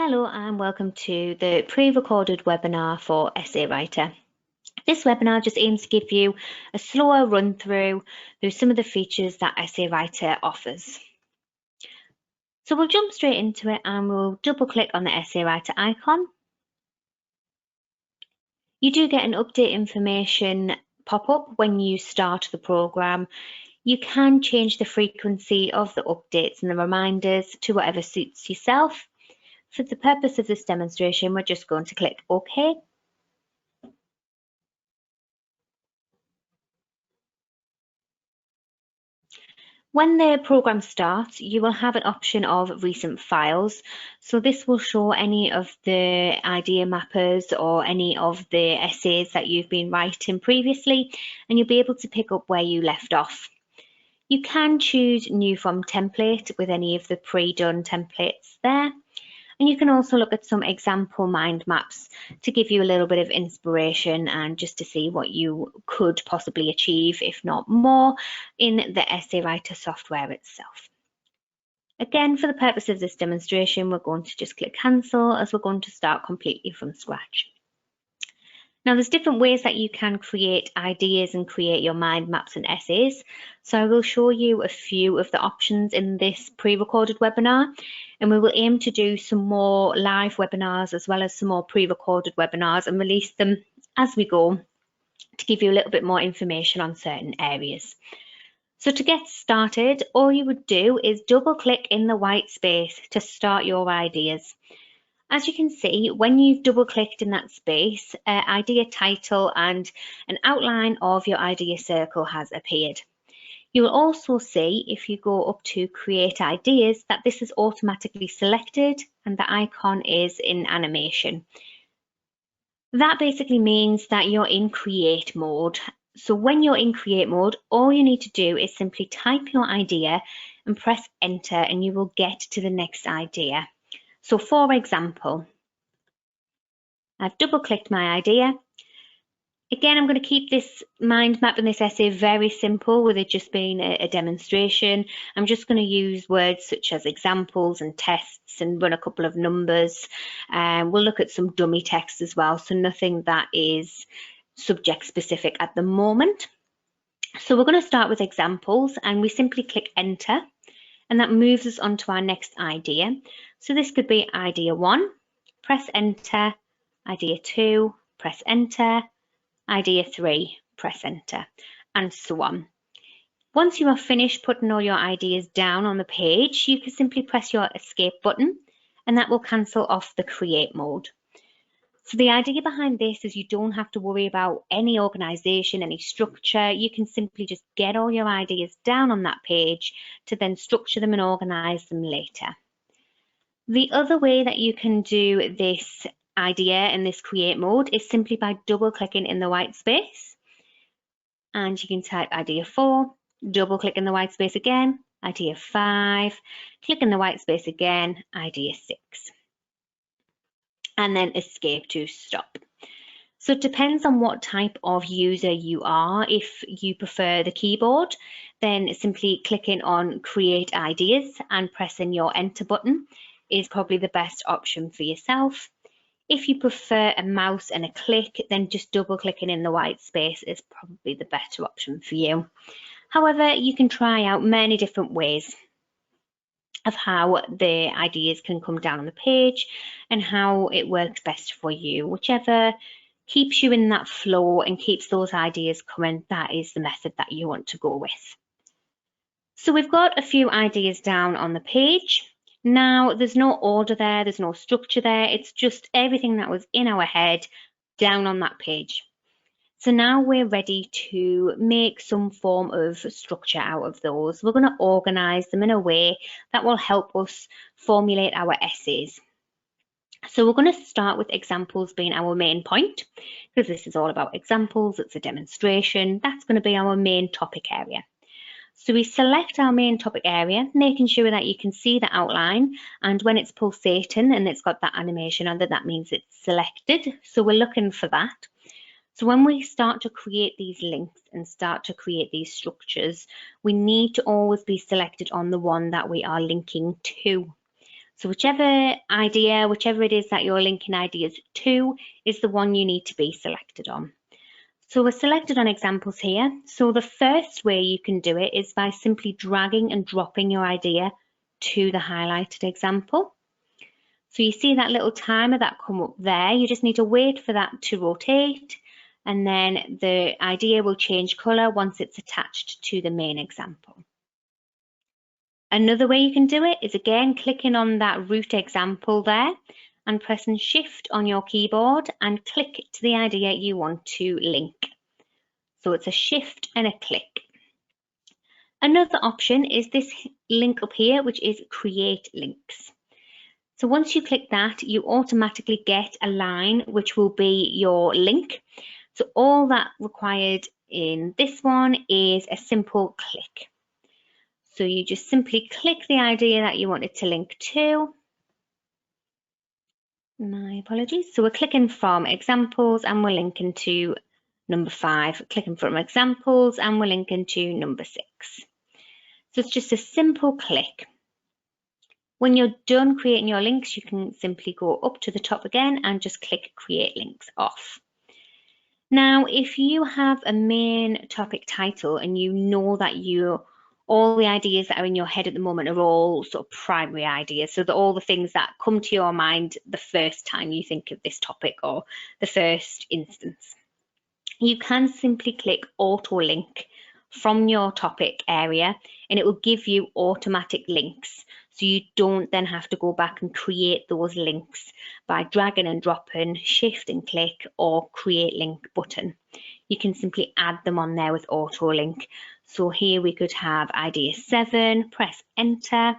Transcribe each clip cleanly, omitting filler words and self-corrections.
Hello and welcome to the pre-recorded webinar for Essay Writer. This webinar just aims to give you a slower run through some of the features that Essay Writer offers. So we'll jump straight into it and we'll double click on the Essay Writer icon. You do get an update information pop up when you start the program. You can change the frequency of the updates and the reminders to whatever suits yourself. For the purpose of this demonstration, we're just going to click OK. When the program starts, you will have an option of recent files. So this will show any of the idea mappers or any of the essays that you've been writing previously, and you'll be able to pick up where you left off. You can choose new from template with any of the pre-done templates there. And you can also look at some example mind maps to give you a little bit of inspiration and just to see what you could possibly achieve, if not more, in the Essay Writer software itself. Again, for the purpose of this demonstration, we're going to just click cancel as we're going to start completely from scratch. Now, there's different ways that you can create ideas and create your mind maps and essays. So I will show you a few of the options in this pre-recorded webinar, and we will aim to do some more live webinars as well as some more pre-recorded webinars and release them as we go to give you a little bit more information on certain areas. So to get started, all you would do is double click in the white space to start your ideas. As you can see, when you've double clicked in that space, idea title and an outline of your idea circle has appeared. You will also see, if you go up to create ideas, that this is automatically selected and the icon is in animation. That basically means that you're in create mode. So when you're in create mode, all you need to do is simply type your idea and press enter and you will get to the next idea. So for example, I've double clicked my idea. Again, I'm going to keep this mind map and this essay very simple with it just being a demonstration. I'm just going to use words such as examples and tests and run a couple of numbers. We'll look at some dummy text as well, so nothing that is subject specific at the moment. So we're going to start with examples and we simply click enter. And that moves us on to our next idea. So this could be idea 1, press enter, idea 2, press enter, idea 3, press enter, and so on. Once you are finished putting all your ideas down on the page, you can simply press your escape button and that will cancel off the create mode. So the idea behind this is you don't have to worry about any organisation, any structure. You can simply just get all your ideas down on that page to then structure them and organise them later. The other way that you can do this idea in this create mode is simply by double clicking in the white space. And you can type idea 4, double click in the white space again, idea 5, click in the white space again, idea 6. And then escape to stop. So it depends on what type of user you are. If you prefer the keyboard, then simply clicking on create ideas and pressing your enter button is probably the best option for yourself. If you prefer a mouse and a click, then just double clicking in the white space is probably the better option for you. However, you can try out many different ways of how the ideas can come down on the page and how it works best for you. Whichever keeps you in that flow and keeps those ideas coming, that is the method that you want to go with. So we've got a few ideas down on the page. Now there's no order there, there's no structure there, it's just everything that was in our head down on that page. So now we're ready to make some form of structure out of those. We're going to organise them in a way that will help us formulate our essays. So we're going to start with examples being our main point, because this is all about examples, it's a demonstration. That's going to be our main topic area. So we select our main topic area, making sure that you can see the outline, and when it's pulsating and it's got that animation under, that means it's selected. So we're looking for that. So when we start to create these links and start to create these structures, we need to always be selected on the one that we are linking to. So whichever idea, whichever it is that you're linking ideas to, is the one you need to be selected on. So we're selected on examples here. So the first way you can do it is by simply dragging and dropping your idea to the highlighted example. So you see that little timer that come up there, you just need to wait for that to rotate, and then the idea will change colour once it's attached to the main example. Another way you can do it is again clicking on that root example there and pressing Shift on your keyboard and click to the idea you want to link. So it's a shift and a click. Another option is this link up here, which is create links. So once you click that, you automatically get a line which will be your link. So all that required in this one is a simple click. So you just simply click the idea that you wanted to link to. My apologies. So we're clicking from examples and we're linking to number 5, clicking from examples and we're linking to number 6. So it's just a simple click. When you're done creating your links, you can simply go up to the top again and just click create links off. Now, if you have a main topic title and you know that all the ideas that are in your head at the moment are all sort of primary ideas, so that all the things that come to your mind the first time you think of this topic or the first instance, you can simply click auto link from your topic area and it will give you automatic links. So you don't then have to go back and create those links by dragging and dropping, shift and click, or create link button. You can simply add them on there with auto link. So here we could have idea 7, press enter,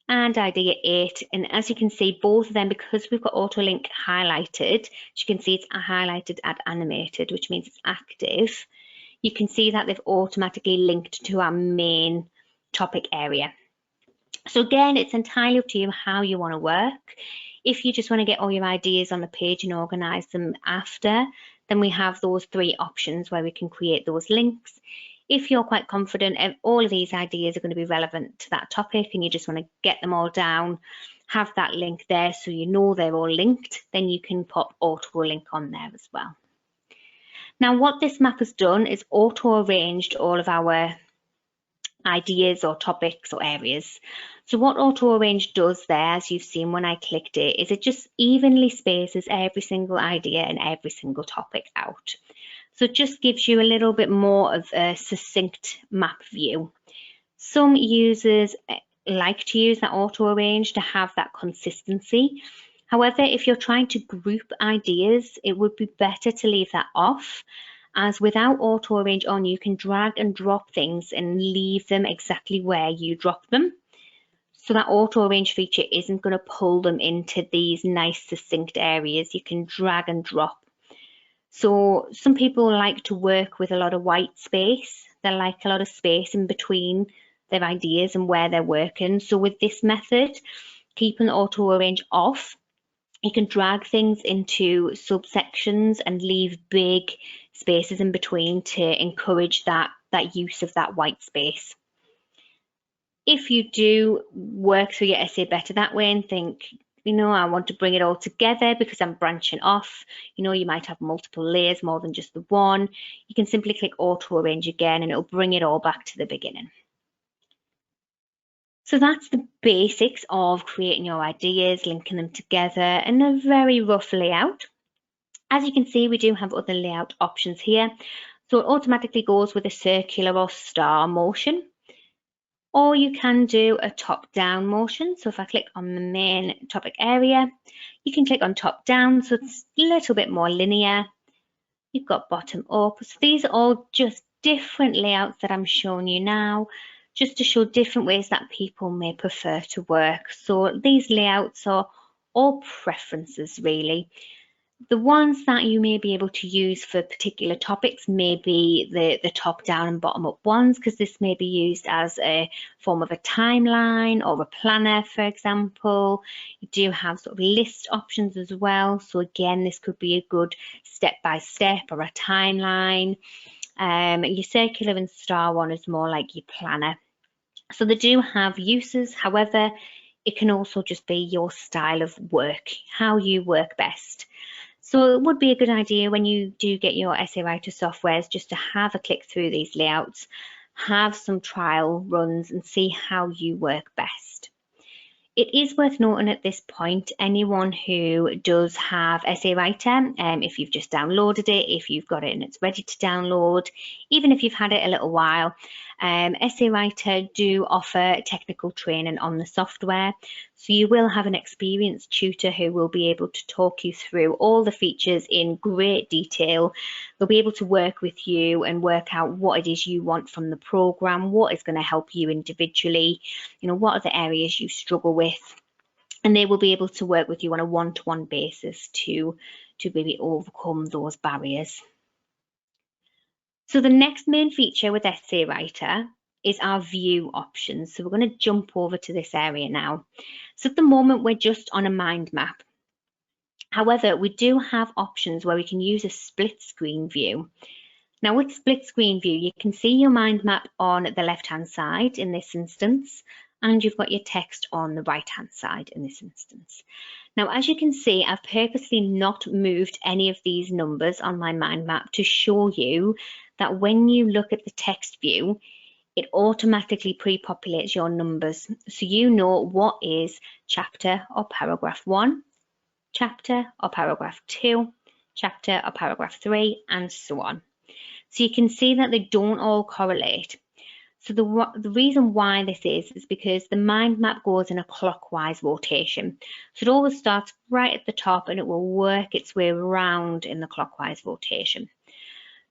and idea 8. And as you can see, both of them, because we've got auto link highlighted, as you can see it's highlighted and animated, which means it's active. You can see that they've automatically linked to our main topic area. So again, it's entirely up to you how you want to work. If you just want to get all your ideas on the page and organize them after, then we have those 3 options where we can create those links. If you're quite confident all of these ideas are going to be relevant to that topic and you just want to get them all down, have that link there so you know they're all linked, then you can pop auto link on there as well. Now, what this map has done is auto arranged all of our ideas or topics or areas. So what auto arrange does there, as you've seen when I clicked it, is it just evenly spaces every single idea and every single topic out. So it just gives you a little bit more of a succinct map view. Some users like to use that auto arrange to have that consistency. However, if you're trying to group ideas, it would be better to leave that off, as without auto arrange on, you can drag and drop things and leave them exactly where you drop them. So that auto arrange feature isn't going to pull them into these nice succinct areas. You can drag and drop. So some people like to work with a lot of white space. They like a lot of space in between their ideas and where they're working. So with this method, keeping auto arrange off, you can drag things into subsections and leave big spaces in between to encourage that use of that white space. If you do work through your essay better that way and think, I want to bring it all together because I'm branching off, you might have multiple layers, more than just the one, you can simply click auto arrange again and it'll bring it all back to the beginning. So that's the basics of creating your ideas, linking them together in a very rough layout. As you can see, we do have other layout options here. So it automatically goes with a circular or star motion, or you can do a top-down motion. So if I click on the main topic area, you can click on top-down, so it's a little bit more linear. You've got bottom-up. So these are all just different layouts that I'm showing you now, just to show different ways that people may prefer to work. So these layouts are all preferences, really. The ones that you may be able to use for particular topics may be the top down and bottom up ones, because this may be used as a form of a timeline or a planner, for example. You do have sort of list options as well. So again, this could be a good step-by-step or a timeline. Your circular and star one is more like your planner. So they do have uses. However, It can also just be your style of work, how you work best. So it would be a good idea when you do get your essay writer softwares just to have a click through these layouts, have some trial runs and see how you work best. It is worth noting at this point, anyone who does have Essay Writer, if you've just downloaded it, if you've got it and it's ready to download, even if you've had it a little while, Essay Writer do offer technical training on the software. So you will have an experienced tutor who will be able to talk you through all the features in great detail. They'll be able to work with you and work out what it is you want from the program, what is going to help you individually, what are the areas you struggle with, and they will be able to work with you on a one-to-one basis to maybe overcome those barriers. So the next main feature with Essay Writer is our view options. So we're going to jump over to this area now. So at the moment, we're just on a mind map. However, we do have options where we can use a split screen view. Now with split screen view, you can see your mind map on the left-hand side in this instance, and you've got your text on the right-hand side in this instance. Now, as you can see, I've purposely not moved any of these numbers on my mind map to show you that when you look at the text view, it automatically pre-populates your numbers. So you know what is chapter or paragraph 1, chapter or paragraph 2, chapter or paragraph 3, and so on. So you can see that they don't all correlate. So the reason why this is because the mind map goes in a clockwise rotation. So it always starts right at the top and it will work its way around in the clockwise rotation.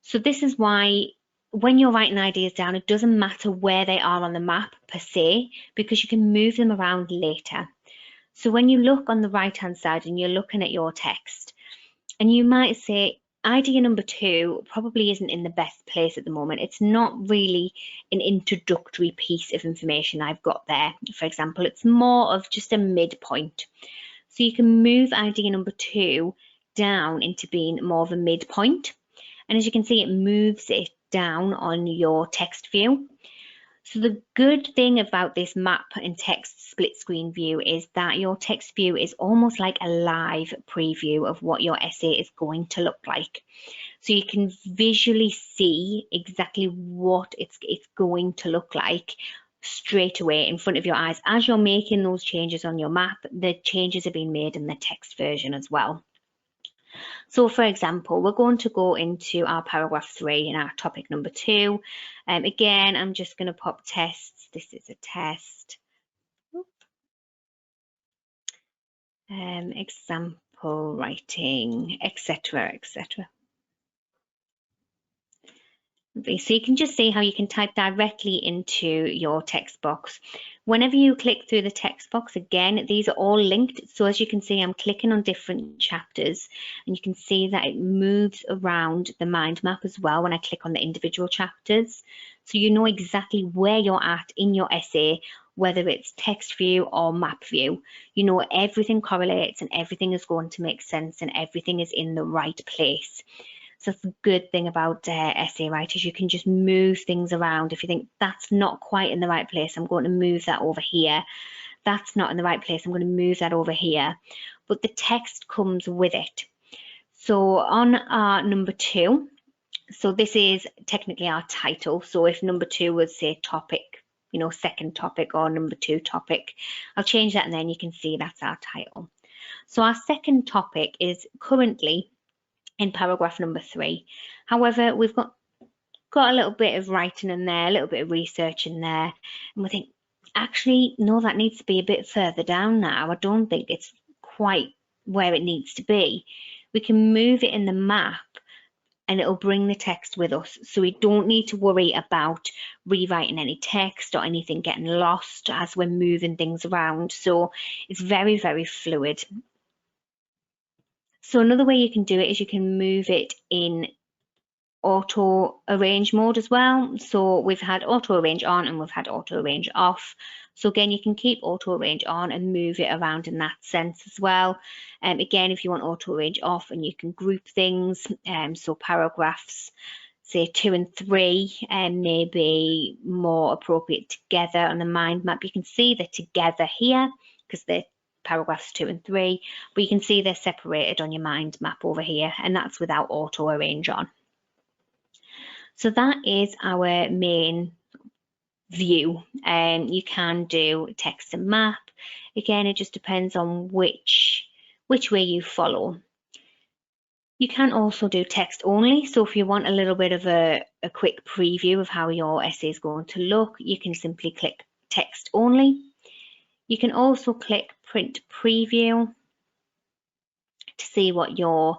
So this is why when you're writing ideas down, it doesn't matter where they are on the map per se, because you can move them around later. So when you look on the right-hand side and you're looking at your text, and you might say, idea number 2 probably isn't in the best place at the moment. It's not really an introductory piece of information I've got there. For example, it's more of just a midpoint. So you can move idea number 2 down into being more of a midpoint. And as you can see, it moves it down on your text view. So the good thing about this map and text split screen view is that your text view is almost like a live preview of what your essay is going to look like. So you can visually see exactly what it's going to look like straight away in front of your eyes. As you're making those changes on your map, the changes are being made in the text version as well. So for example, we're going to go into our paragraph 3 in our topic number 2. Again, I'm just going to pop tests. This is a test. Example writing, etc., etc. So you can just see how you can type directly into your text box. Whenever you click through the text box, again, these are all linked. So as you can see, I'm clicking on different chapters and you can see that it moves around the mind map as well when I click on the individual chapters. So you know exactly where you're at in your essay, whether it's text view or map view. You know everything correlates and everything is going to make sense and everything is in the right place. So that's the good thing about essay writers. You can just move things around. If you think that's not quite in the right place, I'm going to move that over here. That's not in the right place, I'm going to move that over here. But the text comes with it. So on our number 2, so this is technically our title. So if number 2 was say topic, second topic or number 2 topic, I'll change that and then you can see that's our title. So our second topic is currently in paragraph number 3. However, we've got a little bit of writing in there, a little bit of research in there, and we think, actually, no, that needs to be a bit further down now. I don't think it's quite where it needs to be. We can move it in the map and it'll bring the text with us. So we don't need to worry about rewriting any text or anything getting lost as we're moving things around. So it's very, very fluid. So another way you can do it is you can move it in auto arrange mode as well. So we've had auto arrange on and we've had auto arrange off. So again, you can keep auto arrange on and move it around in that sense as well. Again, if you want auto arrange off, and you can group things, so paragraphs say 2 and 3 may be more appropriate together on the mind map. You can see they're together here because they're paragraphs 2 and 3, but you can see they're separated on your mind map over here, and that's without auto arrange on. So that is our main view. You can do text and map. Again, it just depends on which way you follow. You can also do text only. So if you want a little bit of a quick preview of how your essay is going to look, you can simply click text only. You can also click print preview to see what your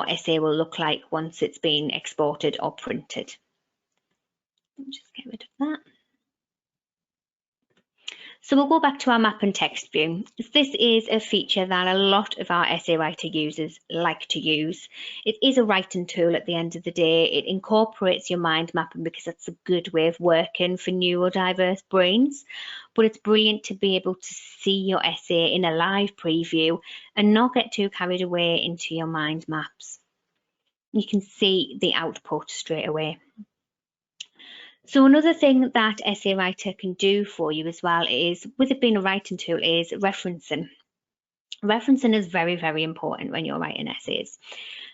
essay will look like once it's been exported or printed. Just get rid of that. So we'll go back to our map and text view. This is a feature that a lot of our essay writer users like to use. It is a writing tool at the end of the day. It incorporates your mind mapping because that's a good way of working for neurodiverse brains. But it's brilliant to be able to see your essay in a live preview and not get too carried away into your mind maps. You can see the output straight away. So another thing that Essay Writer can do for you as well is, with it being a writing tool, is referencing. Referencing is very, very important when you're writing essays.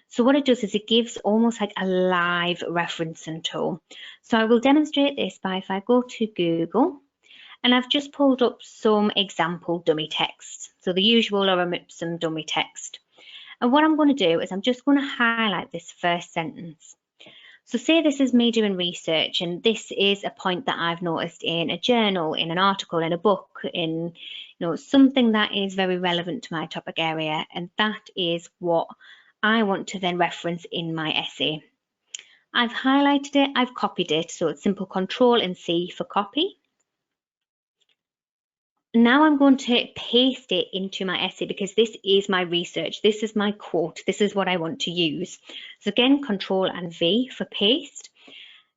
So what it does is it gives almost like a live referencing tool. So I will demonstrate this by, if I go to Google, and I've just pulled up some example dummy text. So the usual lorem ipsum dummy text. And what I'm going to do is I'm just going to highlight this first sentence. So say this is me doing research, and this is a point that I've noticed in a journal, in an article, in a book, in something that is very relevant to my topic area, and that is what I want to then reference in my essay. I've highlighted it, I've copied it, so it's simple Control and C for copy. Now I'm going to paste it into my essay because this is my research. This is my quote. This is what I want to use. So again, Control and V for paste.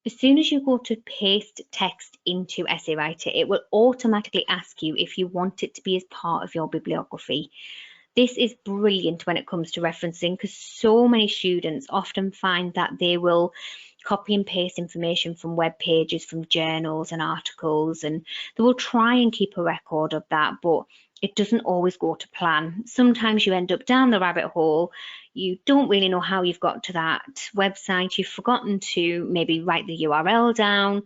As soon as you go to paste text into Essay Writer, it will automatically ask you if you want it to be as part of your bibliography. This is brilliant when it comes to referencing because so many students often find that they will copy and paste information from web pages, from journals and articles, and they will try and keep a record of that, but it doesn't always go to plan. Sometimes you end up down the rabbit hole, you don't really know how you've got to that website, you've forgotten to maybe write the URL down,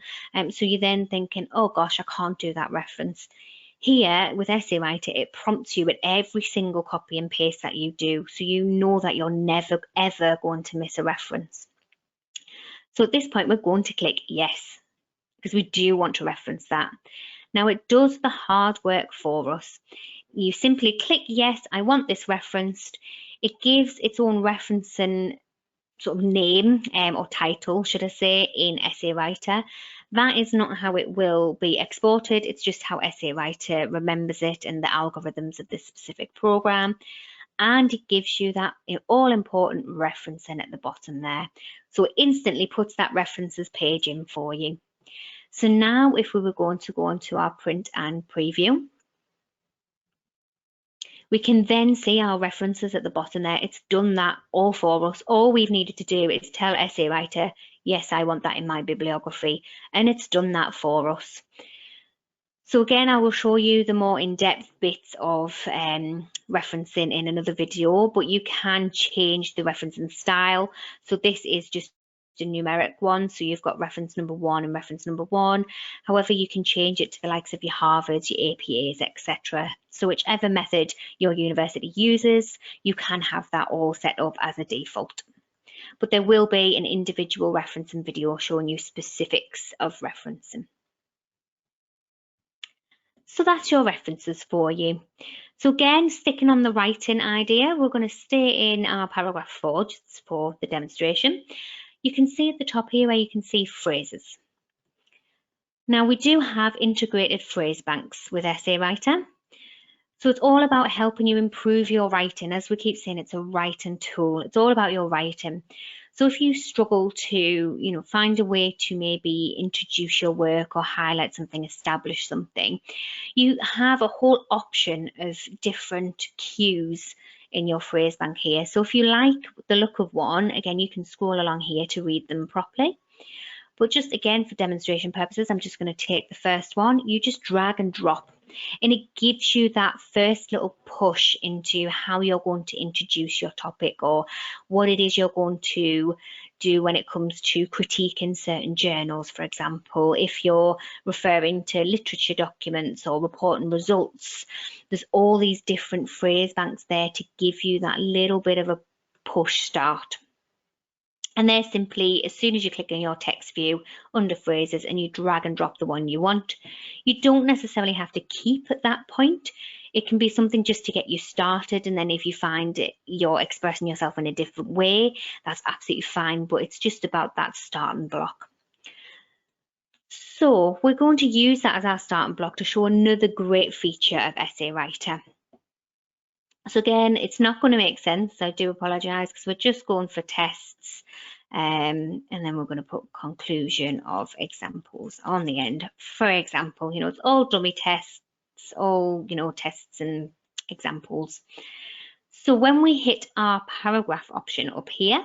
so you're then thinking, oh gosh, I can't do that reference. Here with Essay Writer, it prompts you at every single copy and paste that you do, so you know that you're never ever going to miss a reference. So at this point, we're going to click yes, because we do want to reference that. Now it does the hard work for us. You simply click yes, I want this referenced. It gives its own referencing sort of name or title, should I say, in Essay Writer. That is not how it will be exported. It's just how Essay Writer remembers it and the algorithms of this specific program. And it gives you that all-important referencing at the bottom there. So it instantly puts that references page in for you. So now if we were going to go into our print and preview, we can then see our references at the bottom there. It's done that all for us. All we've needed to do is tell Essay Writer, yes, I want that in my bibliography, and it's done that for us. So again, I will show you the more in-depth bits of referencing in another video, but you can change the referencing style. So this is just a numeric one, so you've got reference number 1 and reference number 1. However, you can change it to the likes of your Harvards, your APAs, etc. So whichever method your university uses, you can have that all set up as a default. But there will be an individual referencing video showing you specifics of referencing. So that's your references for you. So again, sticking on the writing idea, we're going to stay in our paragraph 4 just for the demonstration. You can see at the top here where you can see phrases. Now we do have integrated phrase banks with Essay Writer. So it's all about helping you improve your writing. As we keep saying, it's a writing tool. It's all about your writing. So if you struggle to, find a way to maybe introduce your work or highlight something, establish something, you have a whole option of different cues in your phrase bank here. So if you like the look of one, again, you can scroll along here to read them properly. But just again, for demonstration purposes, I'm just going to take the first one. You just drag and drop And it gives you that first little push into how you're going to introduce your topic, or what it is you're going to do when it comes to critiquing certain journals. For example, if you're referring to literature documents or reporting results, there's all these different phrase banks there to give you that little bit of a push start. And they're simply, as soon as you click on your text view under phrases and you drag and drop the one you want, you don't necessarily have to keep at that point. It can be something just to get you started, and then if you find you're expressing yourself in a different way, that's absolutely fine, but it's just about that starting block. So we're going to use that as our starting block to show another great feature of Essay Writer. So again, it's not going to make sense. I do apologise, because we're just going for tests. And then we're going to put conclusion of examples on the end. For example, it's all dummy tests, all, tests and examples. So when we hit our paragraph option up here,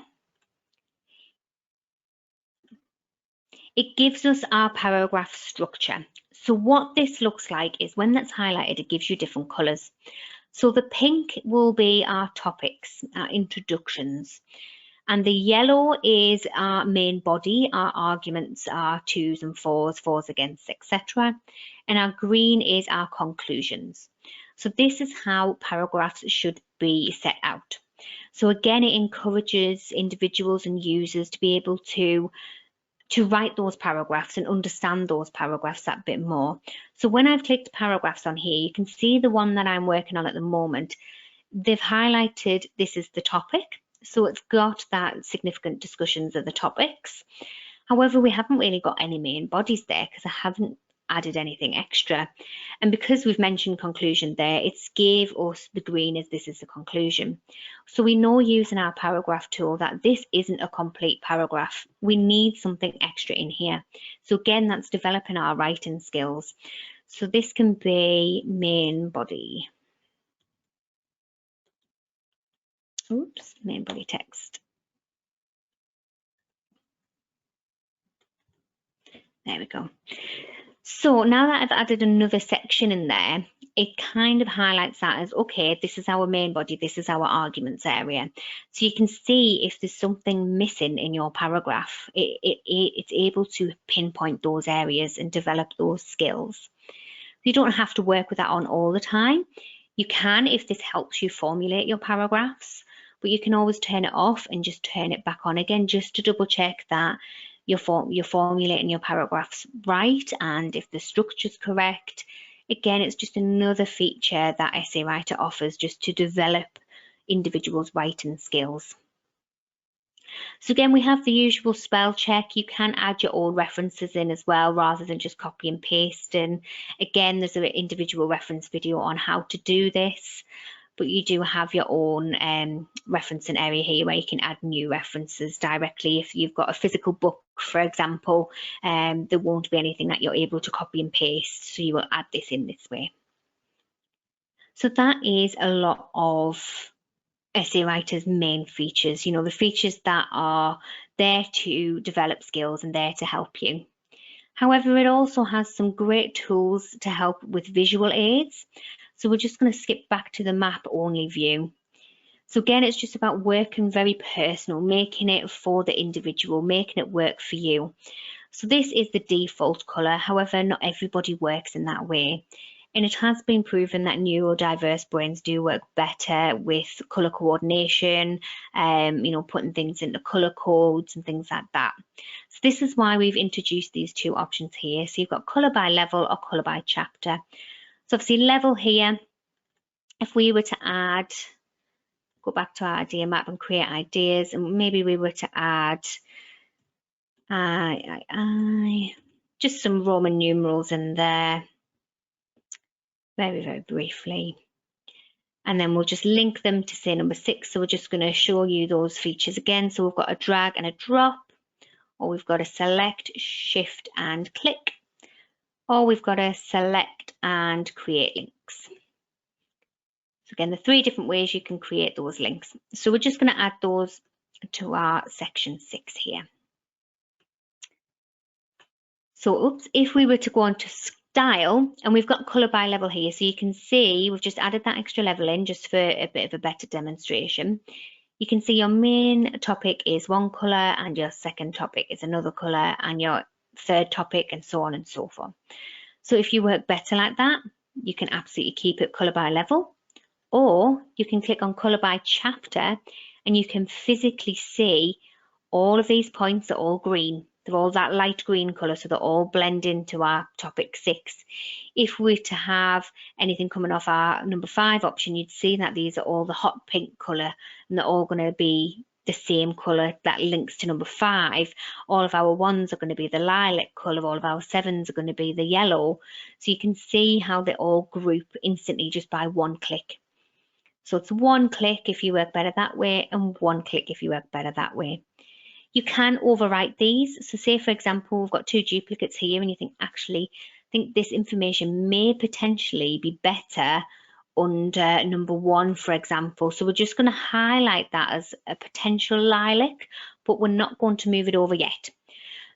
it gives us our paragraph structure. So what this looks like is, when that's highlighted, it gives you different colours. So the pink will be our topics, our introductions. And the yellow is our main body, our arguments, our twos and fours, fours against, etc. And our green is our conclusions. So this is how paragraphs should be set out. So again, it encourages individuals and users to be able to write those paragraphs and understand those paragraphs that bit more. So when I've clicked paragraphs on here, you can see the one that I'm working on at the moment. They've highlighted this is the topic. So it's got that significant discussions of the topics. However, we haven't really got any main bodies there, because I haven't added anything extra. And because we've mentioned conclusion there, it's gave us the green as this is the conclusion. So we know, using our paragraph tool, that this isn't a complete paragraph. We need something extra in here. So again, that's developing our writing skills. So this can be main body. Oops, main body text. There we go. So now that I've added another section in there, it kind of highlights that as, okay, this is our main body, this is our arguments area. So you can see if there's something missing in your paragraph, it's able to pinpoint those areas and develop those skills. You don't have to work with that on all the time. You can, if this helps you formulate your paragraphs, but you can always turn it off and just turn it back on again, just to double check that you're formulating your paragraphs right, and if the structure's correct. Again, it's just another feature that Essay Writer offers, just to develop individuals' writing skills. So again, we have the usual spell check. You can add your own references in as well, rather than just copy and paste. And again, there's an individual reference video on how to do this, but you do have your own referencing area here where you can add new references directly. If you've got a physical book, for example, there won't be anything that you're able to copy and paste, so you will add this in this way. So that is a lot of Essay Writer's main features, the features that are there to develop skills and there to help you. However, it also has some great tools to help with visual aids. So we're just going to skip back to the map only view. So again, it's just about working very personal, making it for the individual, making it work for you. So this is the default colour. However, not everybody works in that way. And it has been proven that neurodiverse brains do work better with colour coordination, putting things into colour codes and things like that. So this is why we've introduced these two options here. So you've got colour by level or colour by chapter. So obviously level here, if we were to add, go back to our idea map and create ideas, and maybe we were to add just some Roman numerals in there, very, very briefly. And then we'll just link them to say number 6. So we're just going to show you those features again. So we've got a drag and a drop, or we've got a select, shift and click, or we've got a select and create links. So again, the 3 different ways you can create those links. So we're just going to add those to our section 6 here. So if we were to go on to style, and we've got colour by level here, so you can see we've just added that extra level in just for a bit of a better demonstration. You can see your main topic is one colour and your second topic is another colour and your third topic, and so on and so forth. So if you work better like that, you can absolutely keep it colour by level, or you can click on colour by chapter and you can physically see all of these points are all green. They're all that light green colour, so they're all blend into our topic 6. If we were to have anything coming off our number 5 option, you'd see that these are all the hot pink colour, and they're all going to be the same colour that links to number 5. All of our 1s are going to be the lilac colour, all of our 7s are going to be the yellow. So you can see how they all group instantly just by one click. So it's one click if you work better that way, and one click if you work better that way. You can overwrite these. So say, for example, we've got 2 duplicates here and you think, actually, I think this information may potentially be better under number 1, for example. So we're just going to highlight that as a potential lilac, but we're not going to move it over yet.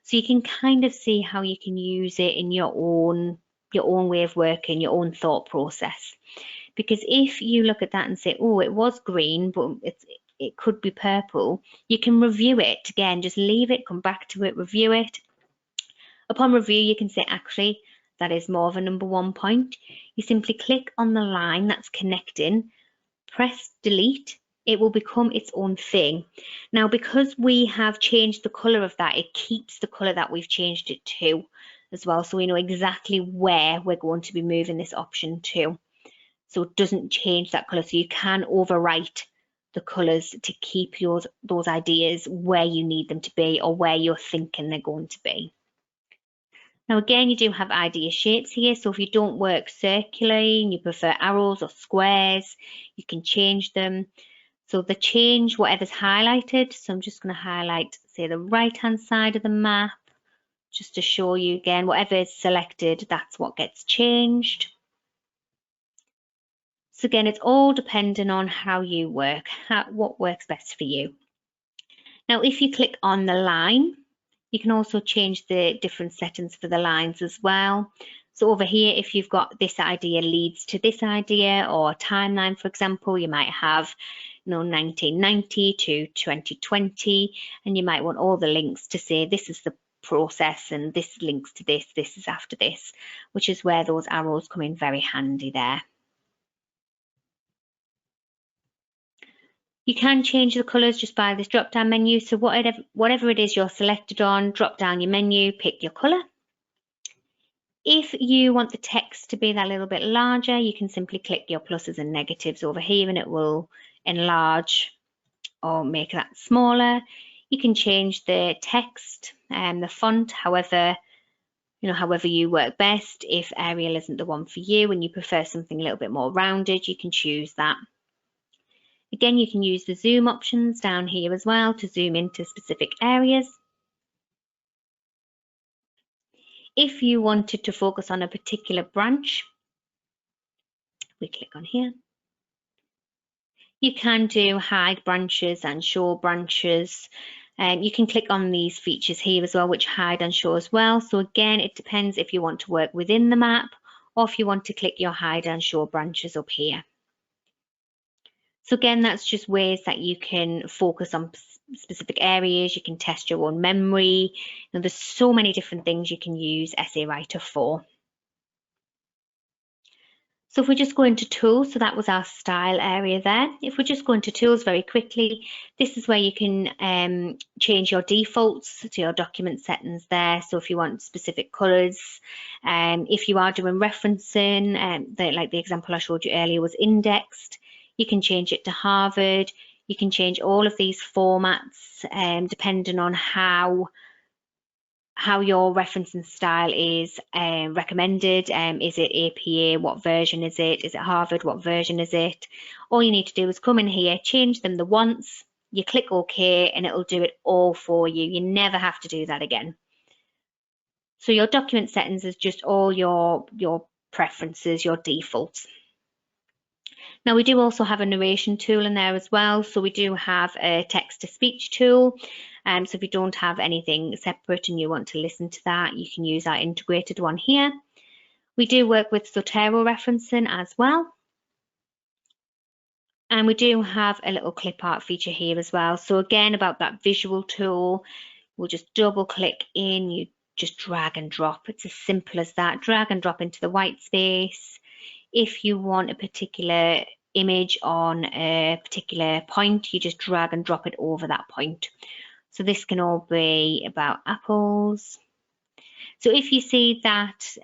So you can kind of see how you can use it in your own way of working, your own thought process. Because if you look at that and say, oh, it was green, but it could be purple, you can review it again, just leave it, come back to it, review it. Upon review, you can say, actually, that is more of a number 1 point. You simply click on the line that's connecting, press delete, it will become its own thing. Now, because we have changed the colour of that, it keeps the colour that we've changed it to as well, so we know exactly where we're going to be moving this option to. So it doesn't change that colour, so you can overwrite the colours to keep those ideas where you need them to be or where you're thinking they're going to be. Now again, you do have idea shapes here, so if you don't work circularly and you prefer arrows or squares, you can change them. So the change, whatever's highlighted, so I'm just going to highlight, say, the right-hand side of the map, just to show you again, whatever is selected, that's what gets changed. So again, it's all depending on how you work, what works best for you. Now, if you click on the line, you can also change the different settings for the lines as well. So over here, if you've got this idea leads to this idea, or timeline, for example, you might have 1990 to 2020, and you might want all the links to say this is the process and this links to this is after this, which is where those arrows come in very handy there. You can change the colours just by this drop down menu. So whatever it is you're selected on, drop down your menu, pick your colour. If you want the text to be that little bit larger, you can simply click your pluses and negatives over here and it will enlarge or make that smaller. You can change the text and the font, however you work best. If Arial isn't the one for you and you prefer something a little bit more rounded, you can choose that. Again, you can use the zoom options down here as well to zoom into specific areas. If you wanted to focus on a particular branch, we click on here. You can do hide branches and show branches. You can click on these features here as well, which hide and show as well. So again, it depends if you want to work within the map or if you want to click your hide and show branches up here. So again, that's just ways that you can focus on specific areas. You can test your own memory. There's so many different things you can use Essay Writer for. So if we just go into tools, so that was our style area there. If we just go into tools very quickly, this is where you can change your defaults to your document settings there. So if you want specific colors, if you are doing referencing, like the example I showed you earlier was indexed, you can change it to Harvard. You can change all of these formats depending on how your referencing style is recommended. Is it APA? What version is it? Is it Harvard? What version is it? All you need to do is come in here, change them the once, you click OK, and it'll do it all for you. You never have to do that again. So your document settings is just all your preferences, your defaults. Now we do also have a narration tool in there as well. So we do have a text-to-speech tool. So if you don't have anything separate and you want to listen to that, you can use our integrated one here. We do work with Zotero referencing as well. And we do have a little clip art feature here as well. So again, about that visual tool, we'll just double click in, you just drag and drop. It's as simple as that. Drag and drop into the white space. If you want a particular image on a particular point, you just drag and drop it over that point. So this can all be about apples. So if you see that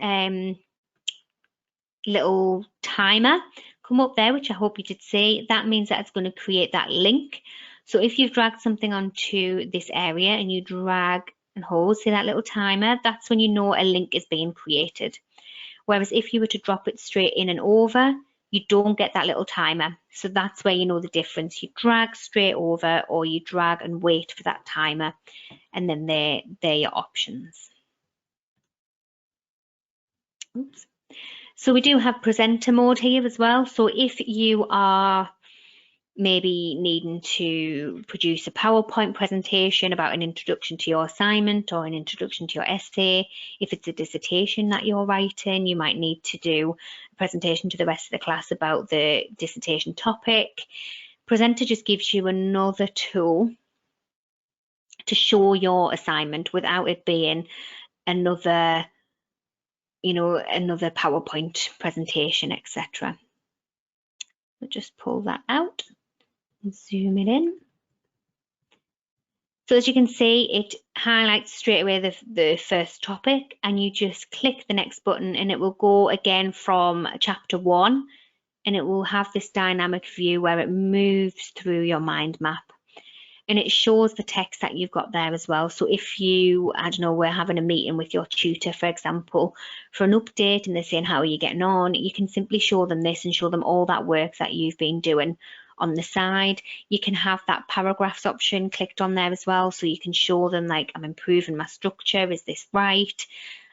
little timer come up there, which I hope you did see, that means that it's going to create that link. So if you've dragged something onto this area and you drag and hold, see that little timer, that's when you know a link is being created. Whereas if you were to drop it straight in and over, you don't get that little timer. So that's where you know the difference. You drag straight over, or you drag and wait for that timer, and then they're your options. Oops. So we do have presenter mode here as well. So if you are maybe needing to produce a PowerPoint presentation about an introduction to your assignment or an introduction to your essay, if it's a dissertation that you're writing, you might need to do a presentation to the rest of the class about the dissertation topic. Presenter just gives you another tool to show your assignment without it being another PowerPoint presentation, etc. So just pull that out and zoom it in. So as you can see, it highlights straight away the first topic, and you just click the next button and it will go again from chapter 1, and it will have this dynamic view where it moves through your mind map. And it shows the text that you've got there as well. So if you, I don't know, we're having a meeting with your tutor, for example, for an update, and they're saying, how are you getting on? You can simply show them this and show them all that work that you've been doing on the side. You can have that paragraphs option clicked on there as well. So you can show them, like, I'm improving my structure. Is this right?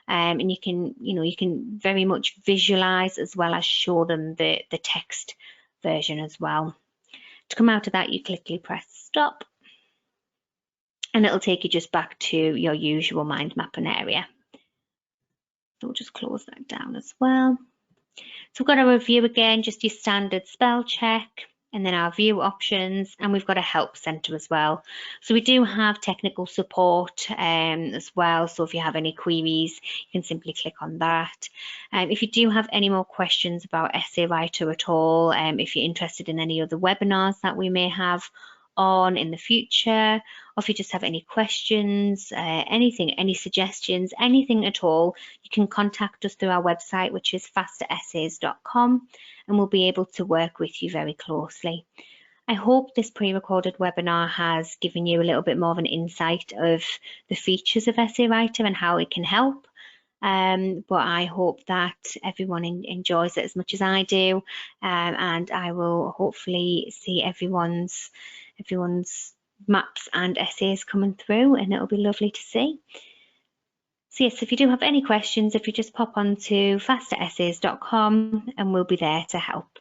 And you can very much visualize as well as show them the text version as well. To come out of that, you quickly press stop, and it'll take you just back to your usual mind mapping area. So we'll just close that down as well. So we've got a review again, just your standard spell check, and then our view options, and we've got a help center as well. So we do have technical support as well. So if you have any queries, you can simply click on that. If you do have any more questions about Essay Writer at all, if you're interested in any other webinars that we may have on in the future, or if you just have any questions, anything, any suggestions, anything at all, you can contact us through our website, which is fasteressays.com, and we'll be able to work with you very closely. I hope this pre-recorded webinar has given you a little bit more of an insight of the features of Essay Writer and how it can help. But I hope that everyone enjoys it as much as I do, and I will hopefully see everyone's maps and essays coming through, and it'll be lovely to see. So yes, if you do have any questions, if you just pop on to fasteressays.com, and we'll be there to help.